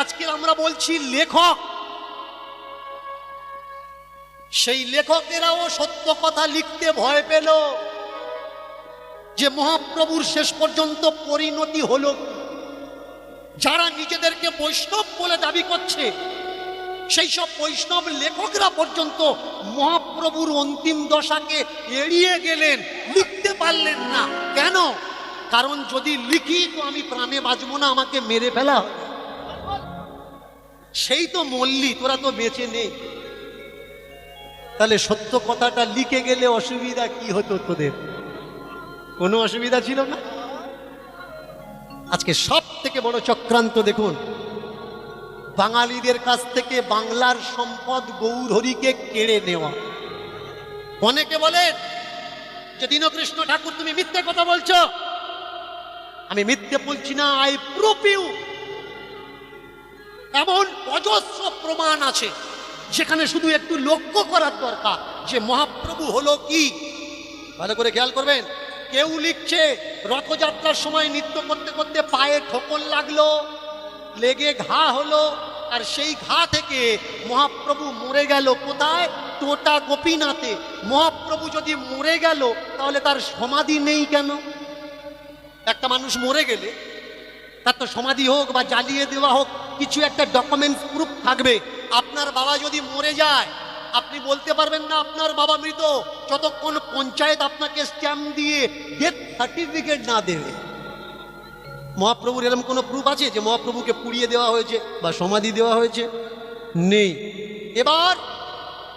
আজকে আমরা বলছি লেখক, সেই লেখকেরাও সত্য কথা লিখতে ভয় পেল যে মহাপ্রভুর শেষ পর্যন্ত পরিণতি হলো। যারা নিজেদেরকে বৈষ্ণব বলে দাবি করছে সেই সব বৈষ্ণব লেখকরা পর্যন্ত মহাপ্রভুর অন্তিম দশাকে এড়িয়ে গেলেন, লিখতে পারলেন না। কেন? কারণ যদি লিখি তো আমি প্রাণে বাঁচবো না, আমাকে মেরে ফেলা হবে। সেই তো মল্লি, তোরা তো বেঁচে নেই। তাহলে সত্য কথাটা লিখে গেলে অসুবিধা কি হতো তোদের? কোনো অসুবিধা ছিল না। আজকে সব থেকে বড় চক্রান্ত দেখুন, বাঙালিদের কাছ থেকে বাংলার সম্পদ গৌরহরিকে কেড়ে নেওয়া। অনেকে বলেন যে দীনকৃষ্ণ ঠাকুর তুমি মিথ্যে কথা বলছো। আমি মিথ্যে বলছি না, আই প্রুভ ইউ। এমন অজস্র প্রমাণ আছে যেখানে শুধু একটু লক্ষ্য করার দরকার যে মহাপ্রভু হলো কি। ভালো করে খেয়াল করবেন। কেউ লিখছে রথযাত্রার সময় নৃত্য করতে করতে পায়ে ঠোকর লাগলো, লেগে ঘা হলো, আর সেই ঘা থেকে মহাপ্রভু মরে গেল। কোথায়? টোটা গোপীনাথে। মহাপ্রভু যদি মরে গেল তাহলে তার সমাধি নেই কেন? একটা মানুষ মরে গেলে তার তো সমাধি হোক বা জ্বালিয়ে দেওয়া হোক, কিছু একটা ডকুমেন্টস প্রুফ থাকবে। আপনার বাবা যদি মরে যায় আপনি বলতে পারবেন না আপনার বাবা মৃত যতক্ষণ পঞ্চায়েত আপনাকে স্ট্যাম্প দিয়ে ডেথ সার্টিফিকেট না দেবে। মহাপ্রভুর এরকম কোনো প্রুফ আছে যে মহাপ্রভুকে পুড়িয়ে দেওয়া হয়েছে বা সমাধি দেওয়া হয়েছে? নেই। এবার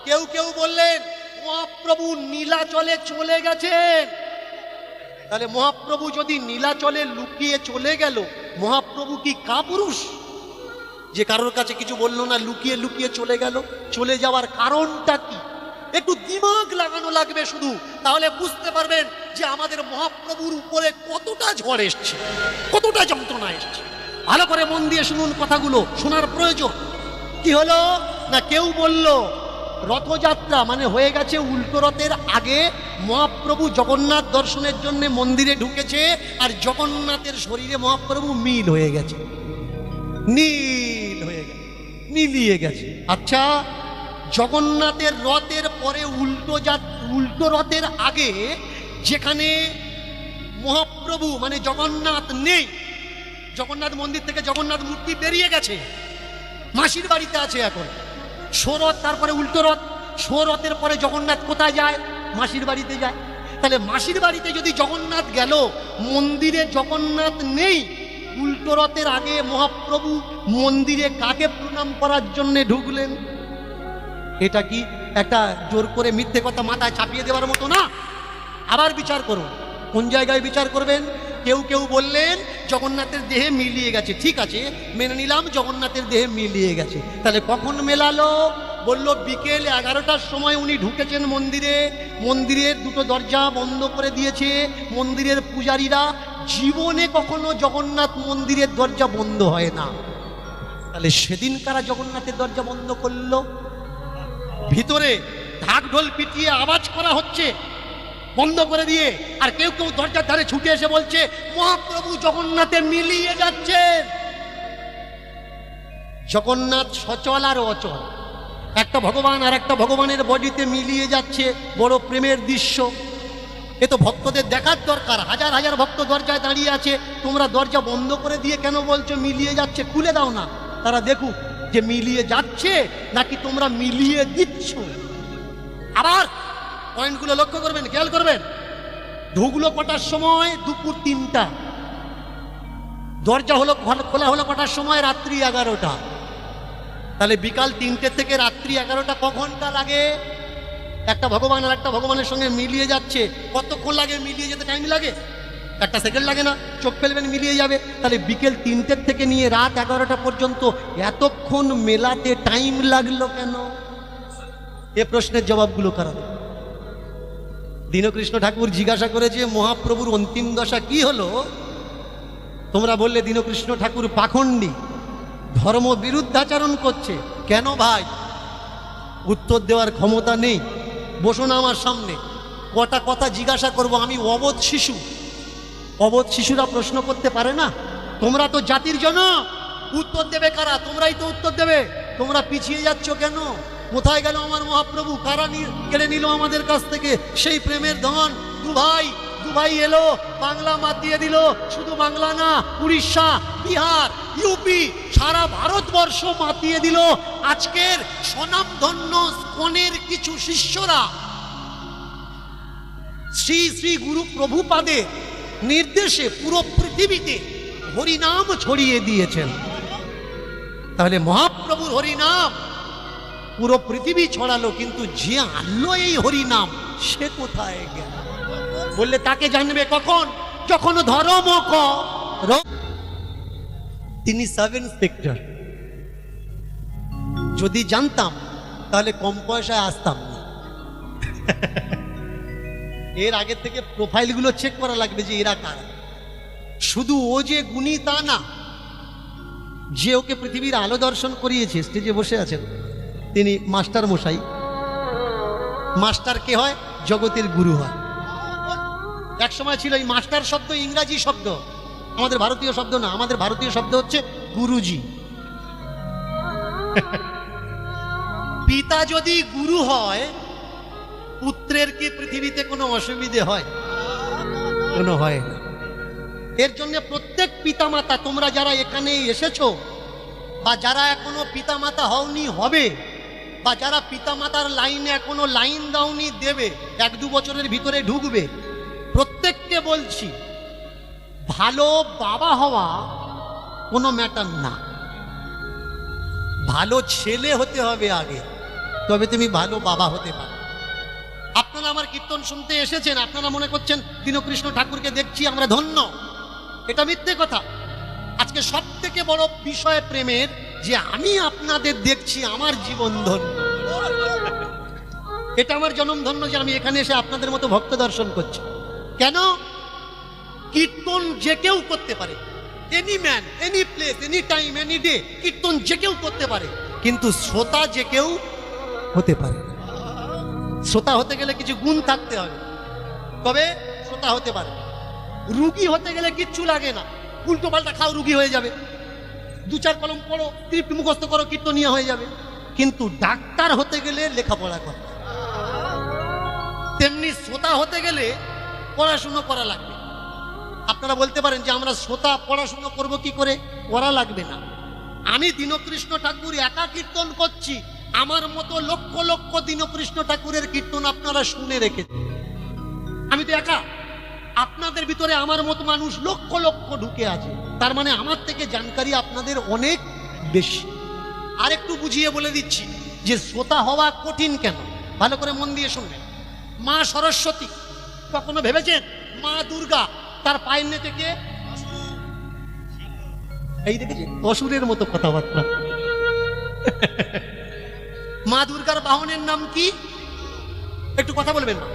কেউ কেউ বললেন মহাপ্রভু নীলাচলে চলে গেছেন। তাহলে মহাপ্রভু যদি নীলাচলে লুকিয়ে চলে গেল, মহাপ্রভু কি কাপুরুষ যে কারোর কাছে কিছু বললো না, লুকিয়ে লুকিয়ে চলে গেল? চলে যাওয়ার কারণটা কি? একটু দিমাগ লাগানো লাগবে শুধু, তাহলে বুঝতে পারবেন যে আমাদের মহাপ্রভুর উপরে কতটা ঝড় এসছে, কতটা যন্ত্রণা এসছে। ভালো করে মন দিয়ে শুনুন, কথাগুলো শোনার প্রয়োজন। কি হলো না, কেউ বলল রথযাত্রা মানে হয়ে গেছে উল্টো রথের আগে মহাপ্রভু জগন্নাথ দর্শনের জন্য মন্দিরে ঢুকেছে, আর জগন্নাথের শরীরে মহাপ্রভু মিল হয়ে গেছে, নীল হয়ে গেছে, মিলিয়ে গেছে। আচ্ছা, জগন্নাথের রথের পরে উল্টো রথের আগে যেখানে মহাপ্রভু মানে জগন্নাথ নেই, জগন্নাথ মন্দির থেকে জগন্নাথ মূর্তি বেরিয়ে গেছে, মাসির বাড়িতে আছে এখন। সরথ, তারপরে উল্টো রথ। সরথের পরে জগন্নাথ কোথায় যায়? মাসির বাড়িতে যায়। তাহলে মাসির বাড়িতে যদি জগন্নাথ গেল, মন্দিরে জগন্নাথ নেই, উল্টো রথের আগে মহাপ্রভু মন্দিরে কাকে প্রণাম করার জন্য ঢুকলেন? এটা কি একটা জোর করে মিথ্যে কথা মাথায় চাপিয়ে দেওয়ার মতো না? আবার বিচার করুন। কোন জায়গায় বিচার করবেন? কেউ কেউ বললেন জগন্নাথের দেহে মিলিয়ে গেছে। ঠিক আছে, মেনে নিলাম জগন্নাথের দেহে মিলিয়ে গেছে। তাহলে কখন মেলালো? বলল বিকেল 11টার সময় উনি ঢুকেছেন মন্দিরে। মন্দিরের দুটো দরজা বন্ধ করে দিয়েছে মন্দিরের পূজারীরা। জীবনে কখনো জগন্নাথ মন্দিরের দরজা বন্ধ হয় না। তাহলে সেদিন কারা জগন্নাথের দরজা বন্ধ করলো? ভিতরে ঢাক ঢোল পিটিয়ে আওয়াজ করা হচ্ছে বন্ধ করে দিয়ে, আর কেউ কেউ দরজার ধারে ছুটে এসে বলছে মহাপ্রভু জগন্নাথে মিলিয়ে যাচ্ছেন। জগন্নাথ সচল আর অচল, একটা ভগবান আর একটা ভগবানের বডিতে মিলিয়ে যাচ্ছে, বড় প্রেমের দৃশ্য। এ তো ভক্তদের দেখার দরকার। হাজার হাজার ভক্ত দরজায় দাঁড়িয়ে আছে, তোমরা দরজা বন্ধ করে দিয়ে কেন বলছো মিলিয়ে যাচ্ছে? খুলে দাও না, তারা দেখুক যে মিলিয়ে যাচ্ছে নাকি তোমরা মিলিয়ে দিচ্ছ। আবার পয়েন্টগুলো লক্ষ্য করবেন, খেয়াল করবেন। ঢুকলো কটার সময়? দুপুর 3টা। দরজা হলো খোলা হলো কটার সময়? রাত্রি 11টা। তাহলে বিকাল 3টে থেকে রাত্রি 11টা ক ঘন্টা লাগে? একটা ভগবান আর একটা ভগবানের সঙ্গে মিলিয়ে যাচ্ছে, কতক্ষণ লাগে মিলিয়ে যেতে? টাইম লাগে? একটা সেকেন্ড লাগে না? চোখ ফেলবেন মিলিয়ে যাবে। তাহলে বিকেল 3টে থেকে নিয়ে রাত 11টা পর্যন্ত এতক্ষণ মেলাতে টাইম লাগলো কেন? এ প্রশ্নের জবাবগুলো কারা দেবে? দীনকৃষ্ণ ঠাকুর জিজ্ঞাসা করেছে মহাপ্রভুর অন্তিম দশা কি হলো? তোমরা বললে দীনকৃষ্ণ ঠাকুর পাখণ্ডী, ধর্ম বিরুদ্ধাচরণ করছে। কেন ভাই? উত্তর দেওয়ার ক্ষমতা নেই। বসো না আমার সামনে, কটা কথা জিজ্ঞাসা করব। আমি অবোধ শিশু, অবোধ শিশুরা প্রশ্ন করতে পারে না। তোমরা তো জাতির জনক, উত্তর দেবে কারা? তোমরাই তো উত্তর দেবে। তোমরা পিছিয়ে যাচ্ছ কেন? কোথায় গেল আমার মহাপ্রভু? কারা কেড়ে নিল আমাদের কাছ থেকে সেই প্রেমের ধন? দুভাই এলো, বাংলা মাতিয়ে দিল। শুধু বাংলা না, উড়িষ্যা, বিহার, ইউপি, সারা ভারতবর্ষ মাতিয়ে দিল। আজকের স্বনামধন্য স্কনের কিছু শিষ্যরা শ্রী শ্রী গুরু প্রভুপাদের নির্দেশে পুরো পৃথিবীতে হরিনাম ছড়িয়ে দিয়েছেন। তাহলে মহাপ্রভুর হরিনাম পুরো পৃথিবী ছড়ালো, কিন্তু যে আনলো এই হরিনাম সে কোথায় গেল? বললে তাকে জানবে কখন? যখন ধর্ম তিনি সাব ইন্সপেক্টর। যদি জানতাম তাহলে কম পয়সায় আসতাম না। এর আগে থেকে প্রোফাইলগুলো চেক করা লাগবে যে এরা কারা। শুধু ও যে গুণী তা না, যে ওকে পৃথিবীর আলো দর্শন করিয়েছে, স্টেজে বসে আছেন তিনি মাস্টার মশাই। মাস্টার কে হয়? জগতের গুরু হয়। এক সময় ছিল এই মাস্টার শব্দ ইংরাজি শব্দ, আমাদের ভারতীয় শব্দ না। আমাদের ভারতীয় শব্দ হচ্ছে গুরুজি। পিতা যদি গুরু হয়, পুত্রের কি পৃথিবীতে কোনো অসুবিধে হয়? কোনো হয় না। এর জন্য প্রত্যেক পিতামাতা, তোমরা যারা এখানে এসেছো বা যারা এখনো পিতামাতা হওনি হবে, বা যারা পিতামাতার লাইনে এখনো লাইন দাওনি দেবে, 1-2 বছরের ভিতরে ঢুকবে, প্রত্যেককে বলছি ভালো বাবা হওয়া কোনো ম্যাটার না। ভালো ছেলে হতে হবে আগে, তবে তুমি ভালো বাবা হতে পারো। আপনারা আমার কীর্তন শুনতে এসেছেন, আপনারা মনে করছেন দীনকৃষ্ণ ঠাকুরকে দেখছি আমরা ধন্য। এটা মিথ্যে কথা। আজকে সব থেকে বড় বিষয় প্রেমের যে আমি আপনাদের দেখছি, আমার জীবন ধন্য। এটা আমার জনম ধন্য যে আমি এখানে এসে আপনাদের মতো ভক্ত দর্শন করছি। কেন? কীর্তন যে কেউ করতে পারে, any man, any place, any time, any day, কীর্তন যে কেউ করতে পারে, কিন্তু শ্রোতা যে কেউ হতে পারে। শ্রোতা হতে গেলে কিছু গুণ থাকতে হবে, তবে শ্রোতা হতে পারে। রুগী হতে গেলে কিচ্ছু লাগে না, উল্টো পাল্টা খাও, রুগী হয়ে যাবে। 2-4 কলম পড়ো, স্ক্রিপ্ট মুখস্থ করো, কীর্তনিয়া হয়ে যাবে। কিন্তু ডাক্তার হতে গেলে লেখাপড়া করো। তেমনি শ্রোতা হতে গেলে পড়াশুনো করা লাগবে। আপনারা বলতে পারেন যে আমরা শ্রোতা পড়াশুনো করব কি করে? করা লাগবে না। আমি দীনকৃষ্ণ ঠাকুর একা কীর্তন করছি, আমার মতো লক্ষ লক্ষ দীনকৃষ্ণ ঠাকুরের কীর্তন আপনারা শুনে রেখেছেন। আমি তো একা, আপনাদের ভিতরে আমার মতো মানুষ লক্ষ লক্ষ ঢুকে আছে। তার মানে আমার থেকে জানকারি আপনাদের অনেক বেশি। আর একটু বুঝিয়ে বলে দিচ্ছি যে শ্রোতা হওয়া কঠিন কেন, ভালো করে মন দিয়ে শুনবেন। মা সরস্বতী, কখনো ভেবেছেন মা দুর্গা তার পায়ের নিচে কে? এই দেখেছেন, অসুরের মতো কথাবার্তা। মা দুর্গার বাহনের নাম কি? একটু কথা বলবেন না।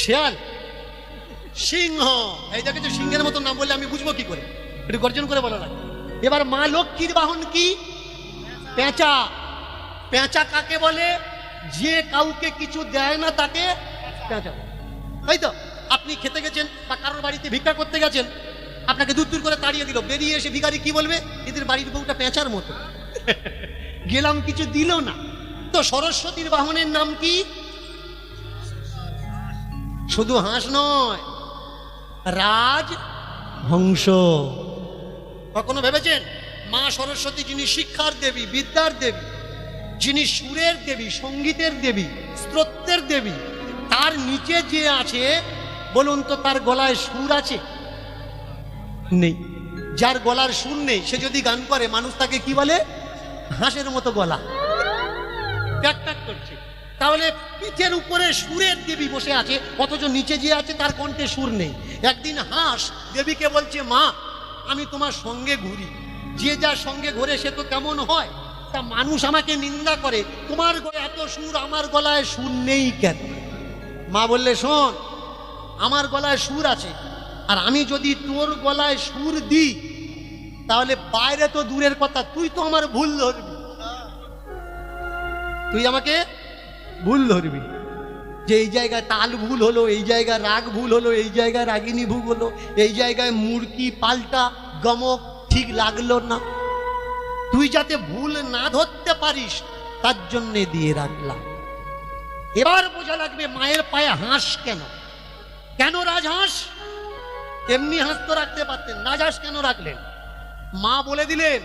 শেয়াল, সিংহ। এই দেখেছো, সিংহের মতো নাম বললে আমি বুঝবো কি করে? একটু গর্জন করে বলো না। এবার মা লক্ষ্মীর বাহন কি? পেঁচা। পেঁচা কাকে বলে? যে কাউকে কিছু দেয় না তাকে পেঁচা। তাই তো? আপনি খেতে গেছেন বা কারোর বাড়িতে ভিক্ষা করতে গেছেন, আপনাকে দূর দূর করে তাড়িয়ে দিল, বেরিয়ে এসে ভিখারি কি বলবে? এদের বাড়ির বউটা পেঁচার মতো, গেলাম কিছু দিল না। তো সরস্বতীর বাহনের নাম কি? শুধু হাঁস নয়, রাজ হংস। কখনো ভেবেছেন মা সরস্বতী যিনি শিক্ষার দেবী, বিদ্যার দেবী, যিনি সুরের দেবী, সঙ্গীতের দেবী, স্তোত্রের দেবী, তার নিচে যে আছে বলুন তো তার গলায় সুর আছে? নেই। যার গলার সুর নেই সে যদি গান করে মানুষ তাকে কি বলে? হাঁসের মতো গলা, ট্যাক ট্যাক করছে। তাহলে পিঠের উপরে সুরের দেবী বসে আছে, অথচ নিচে যে আছে তার কণ্ঠে সুর নেই। একদিন হাঁস দেবীকে বলছে, মা আমি তোমার সঙ্গে ঘুরি, যে যার সঙ্গে ঘুরে সে তো কেমন হয়, তা মানুষ আমাকে নিন্দা করে, তোমার গলায় এত সুর, আমার গলায় সুর নেই কেন? মা বললে, শোন, আমার গলায় সুর আছে, আর আমি যদি তোর গলায় সুর দিই তাহলে বাইরে তো দূরের কথা, তুই তো আমার ভুল ধরবি, তুই আমাকে ভুল ধরবি, যে এই জায়গায় তাল ভুল হলো, এই জায়গায় রাগ ভুল হলো, এই জায়গায় রাগিনী ভুল হলো, এই জায়গায় মুরকি পাল্টা গমক ঠিক লাগলো না, তুই যাতে ভুল না ধরতে পারিস তার জন্যে দিয়ে রাখলাম। এবার বোঝা লাগবে মায়ের পায়ে হাঁস কেন, কেন রাজহাঁস? এমনি হাঁস তো রাখতে পারতেন, রাজহাঁস কেন রাখলেন? মা বলে দিলেন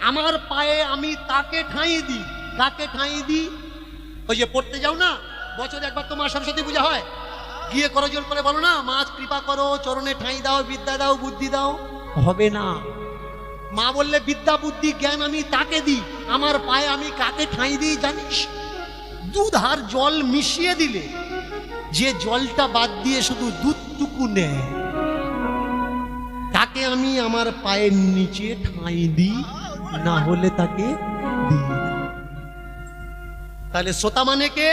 আমার পায়ে আমি তাকে ঠাঁই দিই। কাকে ঠাঁই দিই? ওই যে পড়তে যাও না, বছরে একবার তো মা সরস্বতী পূজা হয়, গিয়ে করজোর করে বলো না, মা কৃপা করো, চরণে ঠাঁই দাও, বিদ্যা দাও, বুদ্ধি দাও। হবে না। মা বললে বিদ্যা বুদ্ধি জ্ঞান আমি তাকে দিই, আমার পায়ে আমি কাকে ঠাঁই দিই জানিস? দুধ আর জল মিশিয়ে দিলে যে জলটা বাদ দিয়ে শুধু দুধটুকু নেয়, তাকে আমি আমার পায়ের নিচে ঠাঁই দিই, না হলে তাকে দিই না। তাহলে শ্রোতা মানে কে?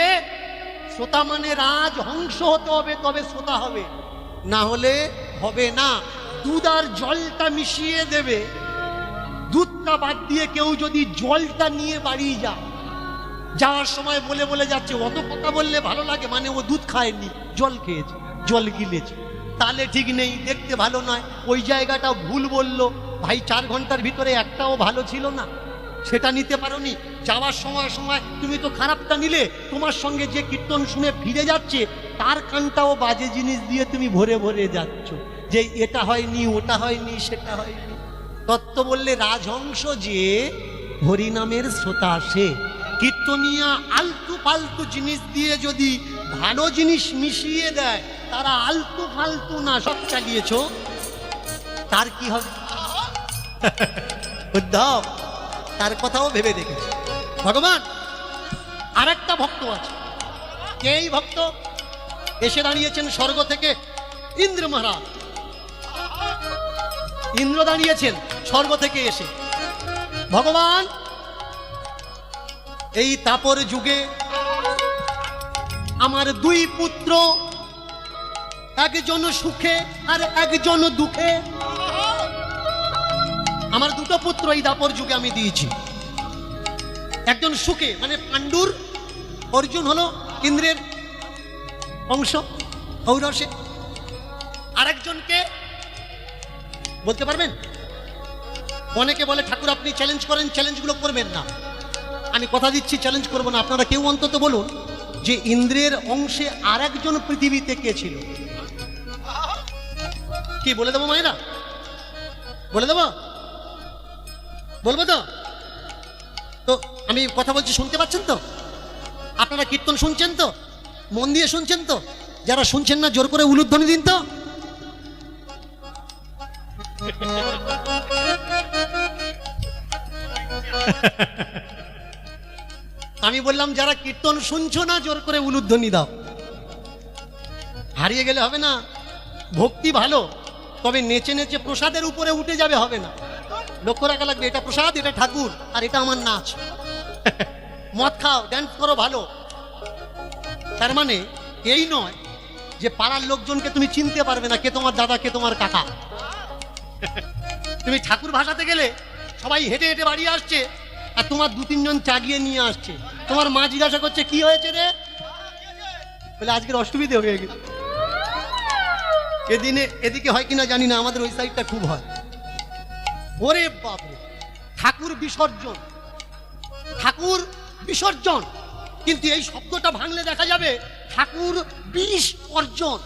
শ্রোতা মানে রাজহংস হতে হবে, তবে শ্রোতা হবে, না হলে হবে না। দুধ আর জলটা মিশিয়ে দেবে, দুধটা বাদ দিয়ে কেউ যদি জলটা নিয়ে বাড়ি যাওয়ার সময় বলে বলে যাচ্ছে, অত কথা বললে ভালো লাগে, মানে ও দুধ খায়নি, জল খেয়েছে, জল গিলেছে, তাহলে ঠিক নেই, দেখতে ভালো নয়, ওই জায়গাটা ভুল বলল। ভাই 4 ঘন্টার ভিতরে একটাও ভালো ছিল না, সেটা নিতে পারোনি। যাওয়ার সময় সময় তুমি তো খারাপটা নিলে, তোমার সঙ্গে যে কীর্তন শুনে ফিরে যাচ্ছে তার কানটাও বাজে জিনিস দিয়ে তুমি ভরে ভরে যাচ্ছ, যে এটা হয়নি, ওটা হয়নি, সেটা হয়নি। তত্ত্ব বললে রাজহংস যে হরিনামের শ্রোতা, সে কীর্তনিয়া আলতু ফালতু জিনিস দিয়ে যদি ভালো জিনিস মিশিয়ে দেয়, তারা আলতু ফালতু না সব চালিয়েছ, তার কি হবে? উদ্ধব তার কথাও ভেবে দেখেছে ভগবান। আর একটা ভক্ত আছে, এই ভক্ত এসে দাঁড়িয়েছেন স্বর্গ থেকে, ইন্দ্র মহারাজ, ইন্দ্র দাঁড়িয়েছেন স্বর্গ থেকে এসে, ভগবান এই তাপর যুগে আমার 2 পুত্র, একজন সুখে আর একজন দুঃখে। আমার 2টো পুত্র এই দাপর যুগে আমি দিয়েছি, একজন সুখে মানে পাণ্ডুর, অর্জুন হলো ইন্দ্রের অংশ ঔরসে, আরেকজনকে বলতে পারবেন? অনেকে বলে ঠাকুর আপনি চ্যালেঞ্জ করেন, চ্যালেঞ্জগুলো করবেন না। আমি কথা দিচ্ছি চ্যালেঞ্জ করবো না। আপনারা কেউ অন্তত বলুন যে ইন্দ্রের অংশে আরেকজন পৃথিবীতে কে ছিল? কি বলে দেবো মায়েরা? বলে দেবো? বলবো তো? তো আমি কথা বলছি শুনতে পাচ্ছেন তো? আপনারা কীর্তন শুনছেন তো? মন দিয়ে শুনছেন তো? যারা শুনছেন না জোর করে উলুধ্বনি দিন তো। আমি বললাম যারা কীর্তন শুনছো না জোর করে উলুধ্বনি দাও। হারিয়ে গেলে হবে না। ভক্তি ভালো, তবে নেচে নেচে প্রসাদের উপরে উঠে যাবে হবে না। লক্ষ্য রাখা লাগবে, এটা প্রসাদ, এটা ঠাকুর, আর এটা আমার নাচ। মদ খাও, ড্যান্স করো ভালো, তার মানে এই নয় যে পাড়ার লোকজনকে তুমি চিনতে পারবে না কে তোমার দাদা কে তোমার কাকা। তুমি ঠাকুর ভাসাতে গেলে সবাই হেঁটে হেঁটে বাড়ি আসছে, আর তোমার 2-3 জন চাগিয়ে নিয়ে আসছে। তোমার মা জিজ্ঞাসা করছে কি হয়েছে রে? বলে আজকের অসুবিধে হয়ে গেছে। এদিনে এদিকে হয় কিনা জানি না, আমাদের ওই সাইডটা খুব হয়। ওরে বাপরে, ঠাকুর বিসর্জন, ঠাকুর বিসর্জন, কিন্তু এই শব্দটা ভাঙলে দেখা যাবে ঠাকুর বিষ অর্জন।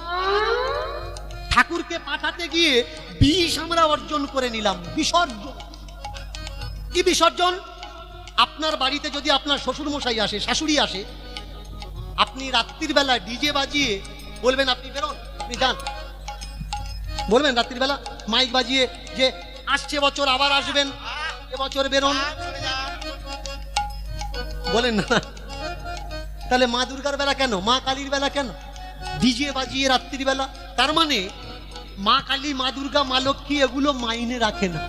ঠাকুরকে পাঠাতে গিয়ে বিষ আমরা অর্জন করে নিলাম। বিসর্জন কি? বিসর্জন আপনার বাড়িতে যদি আপনার শ্বশুর মশাই আসে, শাশুড়ি আসে, আপনি রাত্রির বেলা ডিজে বাজিয়ে বলবেন আপনি বেরোন, আপনি যান, বলবেন রাত্রির বেলা মাইক বাজিয়ে যে আসছে বছর আবার আসবেন, এবছর বেরোন, বলেন না? তাহলে মা দুর্গার বেলা কেন, মা কালীর বেলা কেন ডিজে বাজিয়ে রাত্রির বেলা? তার মানে মা কালী, মা দুর্গা, মা লক্ষ্মী এগুলো মাইনে রাখে না।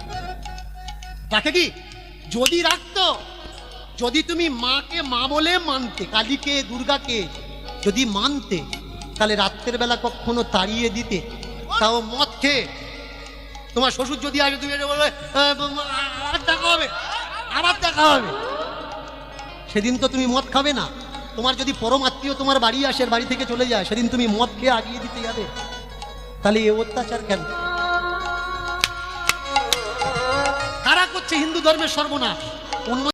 রাখে কি? যদি রাখতো, যদি তুমি মাকে মা বলে মানতে, কালীকে দুর্গাকে যদি মানতে, তাহলে রাত্রের বেলা কখনো তাড়িয়ে দিতে? তাও মদ খেয়ে। তোমার শ্বশুর যদি আগে তুমি বলবে আবার দেখা হবে, আবার দেখা হবে, সেদিন তো তুমি মদ খাবে না। তোমার যদি পরম আত্মীয় তোমার বাড়ি আসে, বাড়ি থেকে চলে যায়, সেদিন তুমি মদ খেয়ে আগিয়ে দিতে যাবে? তাহলে এ অত্যাচার কেন? হিন্দু ধর্মের সর্বনাশ। অন্য